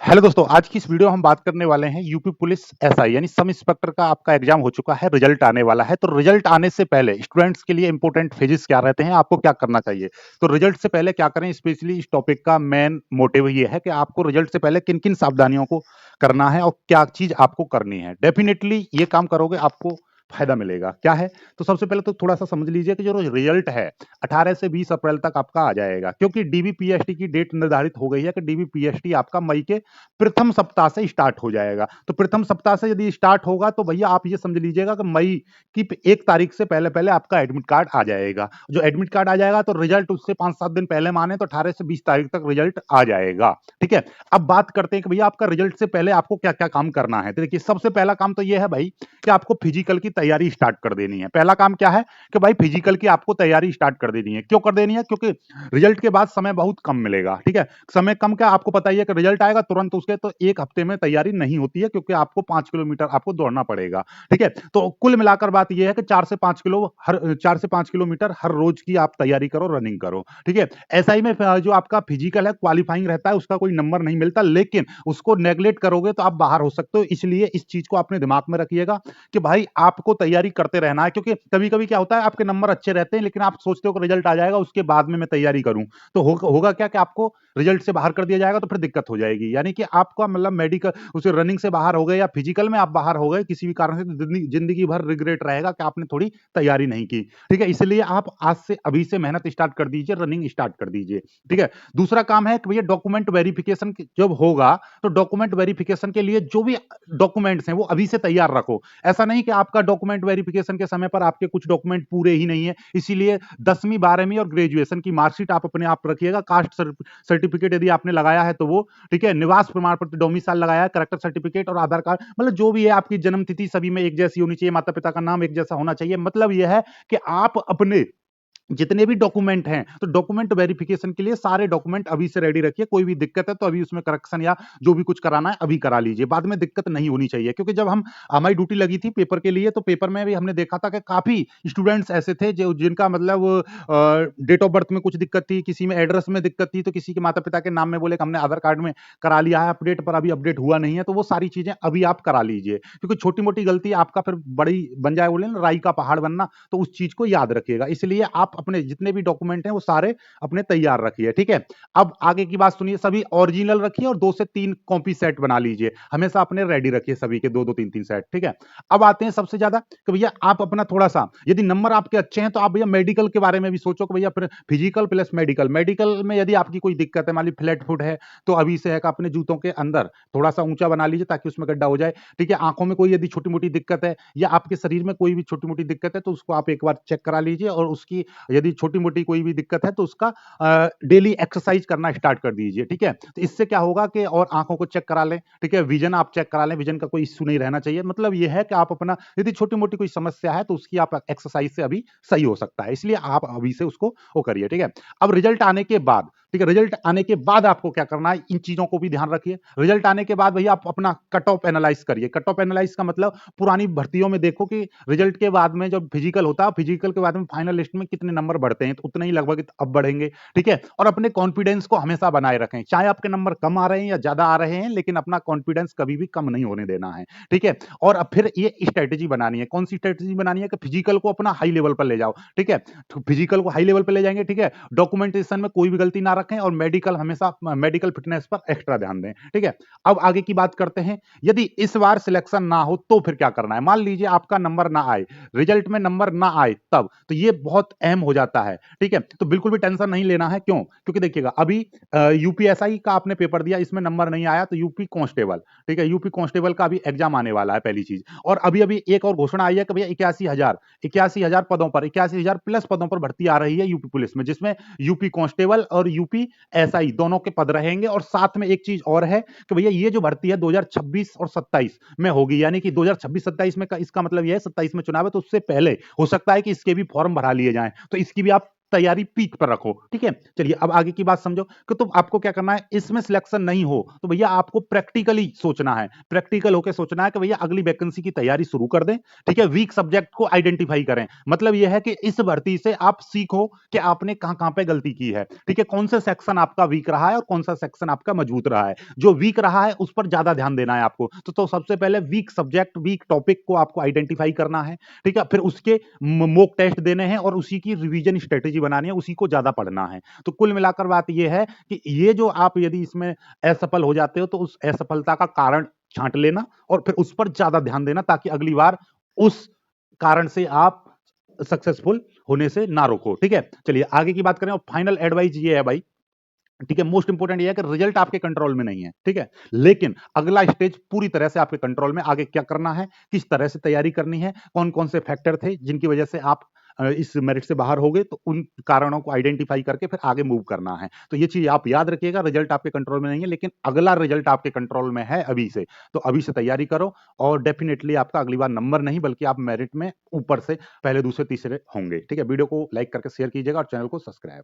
Hello दोस्तों, आज की इस वीडियो हम बात करने वाले हैं यूपी पुलिस एसआई यानी सब इंस्पेक्टर का आपका एग्जाम हो चुका है, रिजल्ट आने वाला है। तो रिजल्ट आने से पहले स्टूडेंट्स के लिए इंपॉर्टेंट फेजेस क्या रहते हैं, आपको क्या करना चाहिए। तो रिजल्ट से पहले क्या करें, स्पेशली इस टॉपिक का मेन मोटिव ये है कि आपको रिजल्ट से पहले किन किन सावधानियों को करना है और क्या चीज आपको करनी है। डेफिनेटली ये काम करोगे आपको फायदा मिलेगा। क्या है, तो सबसे पहले तो थोड़ा सा समझ लीजिए कि जो रिजल्ट है 18 से 20 अप्रैल तक आपका आ जाएगा, क्योंकि डीबीपीएसटी की डेट निर्धारित हो गई है कि डीबीपीएसटी आपका मई के प्रथम सप्ताह से स्टार्ट हो जाएगा। तो प्रथम सप्ताह से यदि स्टार्ट होगा तो भैया आप ये समझ लीजिएगा कि मई की 1 तारीख से पहले पहले आपका एडमिट कार्ड आ जाएगा। जो एडमिट कार्ड आ जाएगा तो रिजल्ट उससे 5-7 दिन पहले माने तो 18 से 20 तारीख तक रिजल्ट आ जाएगा। ठीक है, अब बात करते हैं कि भैया आपका रिजल्ट से पहले आपको क्या क्या काम करना है। तो देखिए, सबसे पहला काम तो यह है भाई कि आपको फिजिकल की तैयारी स्टार्ट कर देनी है। पहला काम क्या है कि भाई फिजिकल की आपको तैयारी स्टार्ट कर देनी है। क्यों कर देनी है? क्योंकि रिजल्ट के बाद समय बहुत कम मिलेगा। ठीक है, समय कम क्या, आपको पता ही है कि रिजल्ट आएगा तुरंत उसके तो 1 हफ्ते में तैयारी नहीं होती है, क्योंकि आपको 5 किलोमीटर आपको दौड़ना पड़ेगा। ठीक है, तो कुल मिलाकर बात यह है कि 4 से 5 किलोमीटर हर रोज की आप तैयारी करो, रनिंग करो। ठीक है, ऐसा ही में जो आपका फिजिकल है क्वालिफाइंग रहता है, उसका कोई नंबर नहीं मिलता, लेकिन उसको नेग्लेक्ट करोगे तो आप बाहर हो सकते हो। इसलिए इस चीज को अपने दिमाग में रखिएगा कि भाई आपको तैयारी करते रहना है। क्योंकि कभी कभी क्या होता है, आपके नंबर अच्छे रहते हैं लेकिन आप सोचते हो कि रिजल्ट आ जाएगा उसके बाद में मैं तैयारी करूं, तो होगा क्या कि आपको रिजल्ट से बाहर कर दिया जाएगा, तो फिर दिक्कत हो जाएगी। यानी कि आपका मतलब मेडिकल उसे रनिंग से बाहर हो गए या फिजिकल में आप बाहर हो गए किसी भी कारण से, तो जिंदगी भर रिग्रेट रहेगा कि आपने थोड़ी तैयारी नहीं की। ठीक है, इसलिए आप आज से अभी से मेहनत स्टार्ट कर दीजिए, रनिंग स्टार्ट कर दीजिए। ठीक है, दूसरा काम है कि भैया डॉक्यूमेंट वेरिफिकेशन जब होगा तो डॉक्यूमेंट वेरिफिकेशन के लिए जो भी डॉक्यूमेंट्स हैं वो अभी से तैयार रखो। ऐसा नहीं कि आपका डॉक्यूमेंट वेरिफिकेशन के समय पर आपके कुछ डॉक्यूमेंट पूरे ही नहीं है, इसीलिए 10वीं 12वीं और ग्रेजुएशन की मार्कशीट आप अपने आप रखिएगा। कास्ट सर्टिफिकेट यदि आपने लगाया है तो वो, ठीक है, निवास प्रमाण पत्र डोमिसाइल लगाया है, करेक्टर सर्टिफिकेट और आधार कार्ड, मतलब जो भी है आपकी जन्म तिथि सभी में एक जैसी होनी चाहिए, माता पिता का नाम एक जैसा होना चाहिए। मतलब यह है कि आप अपने जितने भी डॉक्यूमेंट हैं तो डॉक्यूमेंट वेरिफिकेशन के लिए सारे डॉक्यूमेंट अभी से रेडी रखिए। कोई भी दिक्कत है तो अभी उसमें करेक्शन या जो भी कुछ कराना है अभी करा लीजिए, बाद में दिक्कत नहीं होनी चाहिए। क्योंकि जब हम हमारी ड्यूटी लगी थी पेपर के लिए तो पेपर में भी हमने देखा था कि काफी स्टूडेंट्स ऐसे थे जो जिनका मतलब डेट ऑफ बर्थ में कुछ दिक्कत थी, किसी में एड्रेस में दिक्कत थी, तो किसी के माता पिता के नाम में बोले कि हमने आधार कार्ड में करा लिया है अपडेट, पर अभी अपडेट हुआ नहीं है। तो वो सारी चीजें अभी आप करा लीजिए, क्योंकि छोटी मोटी गलती आपका फिर बड़ी बन जाए, बोले ना राई का पहाड़ बनना, तो उस चीज को याद रखिएगा। इसलिए आप अपने जितने भी डॉक्यूमेंट हैं वो सारे अपने तैयार रखिए। ठीक है, अब आगे की बात सुनिए, सभी ओरिजिनल रखिए और 2 से 3 कॉपी सेट बना लीजिए, हमेशा अपने रेडी रखिए सभी के 2-2 3-3 सेट। ठीक है, अब आते हैं सबसे ज्यादा कि भैया आप अपना थोड़ा सा, यदि नंबर आपके अच्छे हैं तो आप भैया मेडिकल के बारे में भी सोचो कि भैया फिजिकल प्लस मेडिकल। मेडिकल में यदि आपकी कोई दिक्कत है, मान ली फ्लैट फुट है, तो अभी से है कि अपने जूतों के अंदर थोड़ा सा ऊंचा बना लीजिए ताकि उसमें गड्ढा हो जाए। ठीक है, आंखों में कोई यदि छोटी मोटी दिक्कत है या आपके शरीर में कोई भी छोटी मोटी दिक्कत है तो उसको आप एक बार चेक करा लीजिए, और उसकी यदि छोटी मोटी कोई भी दिक्कत है तो उसका डेली एक्सरसाइज करना स्टार्ट कर दीजिए। ठीक है, तो इससे क्या होगा कि, और आंखों को चेक करा लें। ठीक है, विजन आप चेक करा लें, विजन का कोई इश्यू नहीं रहना चाहिए। मतलब यह है कि आप अपना यदि छोटी मोटी कोई समस्या है तो उसकी आप एक्सरसाइज से अभी सही हो सकता है, इसलिए आप अभी से उसको वो करिए। ठीक है, अब रिजल्ट आने के बाद, ठीक है, रिजल्ट आने के बाद आपको क्या करना है, इन चीजों को भी ध्यान रखिए। रिजल्ट आने के बाद भैया आप अपना कट ऑफ एनालाइज करिए। कट ऑफ एनालाइज का मतलब पुरानी भर्तियों में देखो कि रिजल्ट के बाद में जब फिजिकल होता है, फिजिकल के बाद में फाइनल लिस्ट में कितने नंबर बढ़ते हैं, तो उतने ही लगभग अब बढ़ेंगे। ठीक है, और अपने कॉन्फिडेंस को हमेशा बनाए रखें, चाहे आपके नंबर कम आ रहे हैं या ज्यादा आ रहे हैं, लेकिन अपना कॉन्फिडेंस कभी भी कम नहीं होने देना है। ठीक है, और अब फिर ये स्ट्रेटेजी बनानी है। कौन सी स्ट्रेटेजी बनानी है कि फिजिकल को अपना हाई लेवल पर ले जाओ। ठीक है, तो फिजिकल को हाई लेवल पर ले जाएंगे। ठीक है, डॉक्यूमेंटेशन में कोई भी गलती ना रखें, और मेडिकल हमेशा मेडिकल फिटनेस पर एक्स्ट्रा ध्यान दें। ठीक है, अब आगे की बात करते हैं, यदि इस बार सिलेक्शन ना हो तो फिर क्या करना है। मान लीजिए आपका नंबर ना आए, रिजल्ट में नंबर ना आए तब, तो ये बहुत अहम हो जाता है। ठीक है, तो बिल्कुल भी टेंशन नहीं लेना है। क्यों? क्योंकि देखिएगा, अभी यूपीएसआई का आपने पेपर दिया, इसमें नंबर नहीं आया, तो यूपी कांस्टेबल, ठीक है, यूपी कांस्टेबल का अभी एग्जाम आने वाला है, पहली चीज। और अभी अभी एक और घोषणा आई है कि भैया 81,000 पदों पर, 81,000 प्लस पदों पर भर्ती आ रही है यूपी पुलिस में, जिसमें यूपी कांस्टेबल और यूपी एसआई दोनों के पद रहेंगे। और साथ में एक चीज और है कि भैया ये जो भर्ती है 2026 और 27 में होगी, यानी कि 2026-27 में इसका मतलब यह है 27 में चुनाव है, तो उससे पहले हो सकता है कि इसके भी फॉर्म भरा लिए जाएं, तो इसकी भी आप तैयारी पीक पर रखो। ठीक है, चलिए अब आगे की बात समझो कि तो आपको क्या करना है, इसमें सिलेक्शन नहीं हो तो भैया आपको प्रैक्टिकली सोचना है, प्रैक्टिकल होकर सोचना है कि भैया अगली वैकेंसी की तैयारी शुरू कर दें। ठीक है, वीक सब्जेक्ट को आइडेंटिफाई करें, मतलब यह है कि इस भर्ती से आप सीखो कि आपने कहां कहां पे गलती की है। ठीक है, कौन सा सेक्शन आपका वीक रहा है और कौन सा सेक्शन आपका मजबूत रहा है। जो वीक रहा है उस पर ज्यादा ध्यान देना है आपको। तो सबसे पहले वीक सब्जेक्ट, वीक टॉपिक को आपको आइडेंटिफाई करना है। ठीक है, फिर उसके मॉक टेस्ट देने हैं और उसी की रिवीजन स्ट्रेटेजी बनानी है, उसी को ज्यादा पढ़ना है। तो कुल मिलाकर बात यह है कि ये जो आप यदि इसमें असफल हो जाते हो तो उस असफलता का कारण छांट लेना और फिर उस पर ज्यादा ध्यान देना, ताकि अगली बार उस कारण से आप सक्सेसफुल होने से ना रोको। ठीक है, चलिए आगे की बात करें और फाइनल एडवाइस ये है भाई। ठीक है, मोस्ट इंपोर्टेंट ये है कि रिजल्ट आपके कंट्रोल में नहीं है। ठीक है, लेकिन अगला स्टेज पूरी तरह से आपके कंट्रोल में। आगे क्या करना है, किस तरह से तैयारी करनी है, कौन कौन से फैक्टर थे जिनकी वजह से आप इस मेरिट से बाहर हो गए, तो उन कारणों को आइडेंटिफाई करके फिर आगे मूव करना है। तो ये चीज आप याद रखिएगा, रिजल्ट आपके कंट्रोल में नहीं है लेकिन अगला रिजल्ट आपके कंट्रोल में है अभी से। तो अभी से तैयारी करो और डेफिनेटली आपका अगली बार नंबर नहीं बल्कि आप मेरिट में ऊपर से पहले दूसरे तीसरे होंगे। ठीक है, वीडियो को लाइक करके शेयर कीजिएगा और चैनल को सब्सक्राइब।